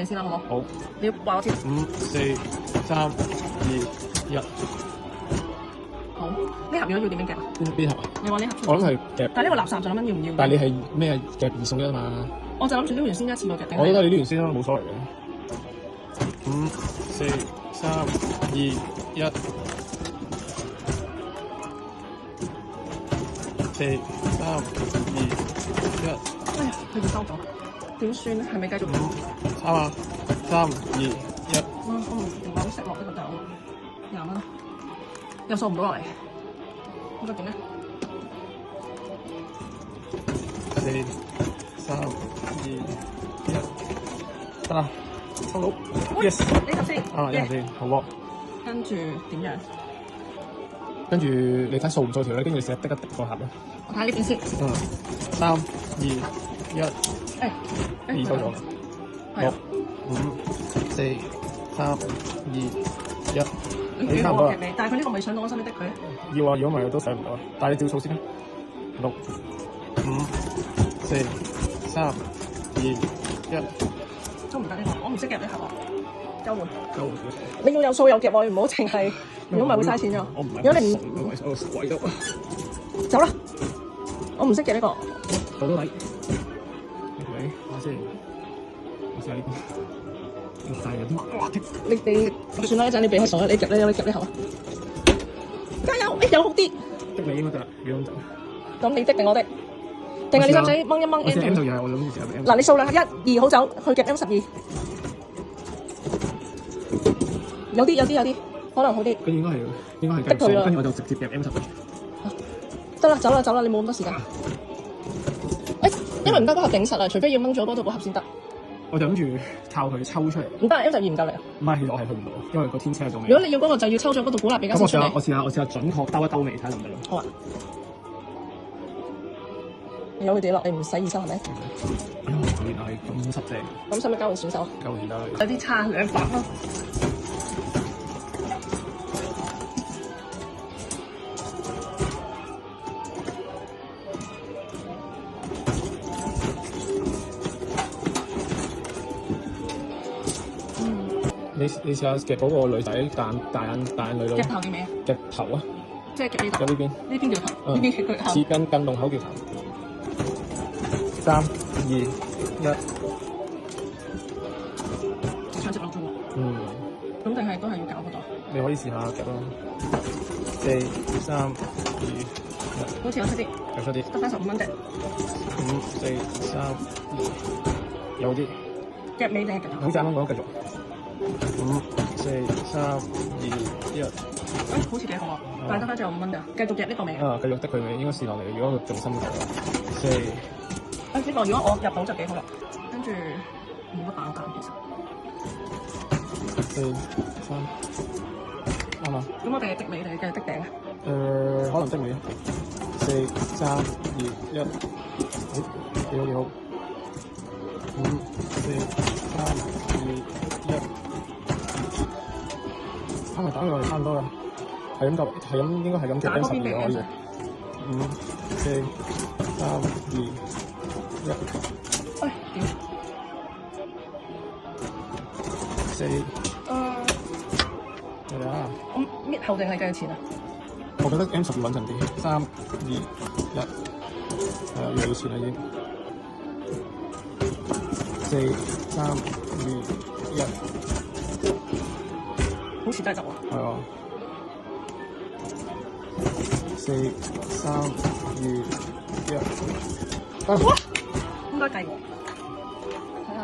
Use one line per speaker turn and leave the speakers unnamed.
你先啦，好冇？
好，
你要話我先。
5、4、3、2、1。
好，呢盒如果要點樣夾啊？
邊盒啊？
你話呢盒出嚟？
我諗係夾，
但係呢個垃圾就諗緊要唔要？
但係你係咩夾2送1啊嘛？
我就諗住呢完先一次過夾。
我覺得你呢完先啦，冇所謂嘅。5、4、3、2、1。4、3、2、1。
哎呀，佢就收咗，點算咧？係咪繼續？
5、3啊，3、2、1。
我唔係好食落呢個豆，20蚊，又掃唔到落嚟，咁就點咧
4、3、2、1。得啦，收到。Yes。
呢盒先。
啊，呢盒先，好喎。
跟住點樣？
跟住你睇掃唔掃條咧，跟住你寫滴一滴個盒啦。
我睇下呢邊先。
3、2、1。2收咗啦。6、5、4、3、2、1。你差唔多啦。
但係佢呢個咪想到我身邊的佢。
要啊，如果唔係都寫唔到啊。但係你照數先啦。6、5、4、3、2、1。
都唔得呢個，我唔識夾呢盒啊。交換。
交換。
你要有數有夾喎，唔好淨係，如果唔係會嘥錢咗。
我唔係。
如果你
唔係我鬼咗。
走啦！我唔識夾呢個。
到到底。OK，我先。我試下呢個。大有啲哇！
你算啦，一陣你避開手啦，你夾呢盒啊！加油！有好啲。
的你應該得啦，幾咁得。
咁你的定我的？定係你使唔使掹一掹
我試 M
？M
就又係我諗住試下 M。
嗱，你數兩下1、2好走，去夾 M12。有啲，可能好啲。
佢應該係繼續數，跟住我就直接夾 M10。
得啦，走啦，你冇咁多時間。因為唔得嗰盒頂實啊，除非要掹咗嗰度個盒先得。
我就諗住靠佢抽出嚟。
唔得，M12唔夠力啊。
唔係，其實我係去唔到，因為個天車喺度。
如果你要嗰個就要抽咗嗰度古蠟比較先出嚟。
我試下準確兜一兜尾睇下得唔得咯。
好啊。有佢哋落，你唔使2收係咪？
原來係咁濕正。
咁使唔使交換選手？
交換得。
有啲差200咯。
你試下夾嗰個女仔大眼女。
夾頭嘅尾啊？
夾頭啊！
即係夾呢度。
夾呢邊。
呢邊叫頭，呢邊叫佢頭。
似近洞口叫頭。3、2、1。
想直落咗喎。咁定係都係要搞嗰度？
你可以試下夾咯。4、3、2、1。
好似有出啲。
有出啲。
得翻15蚊啫。
5、4、3、2。有啲。
夾尾定係夾頭？
好似啱啱講繼續。5、4、3、2、1。
好似幾好啊！但係得翻最後5蚊咋，繼續夾呢個尾。
繼續得佢尾，應該試落嚟。如果佢仲深嘅話，4。
呢個如果我入到就幾好啦。跟住冇乜爆彈其實。
4、3。啱啊。
咁我哋係的尾定係的頂啊？
可能的尾。4、3、2、1。幾好幾好。5、4、3、2、1。啱咪打佢落嚟差唔多啦，係咁應該係咁夾 M12可以。5、4、3、2、1。
喂，點
？4。係啊。
我搣後定係計錢啊？
我覺得 M12穩陣啲。3、2、1。越嚟越前啦已經。4、3、2、1。
好似真係得喎。
係啊。4、3、2、1。
哇！應該計喎。睇下。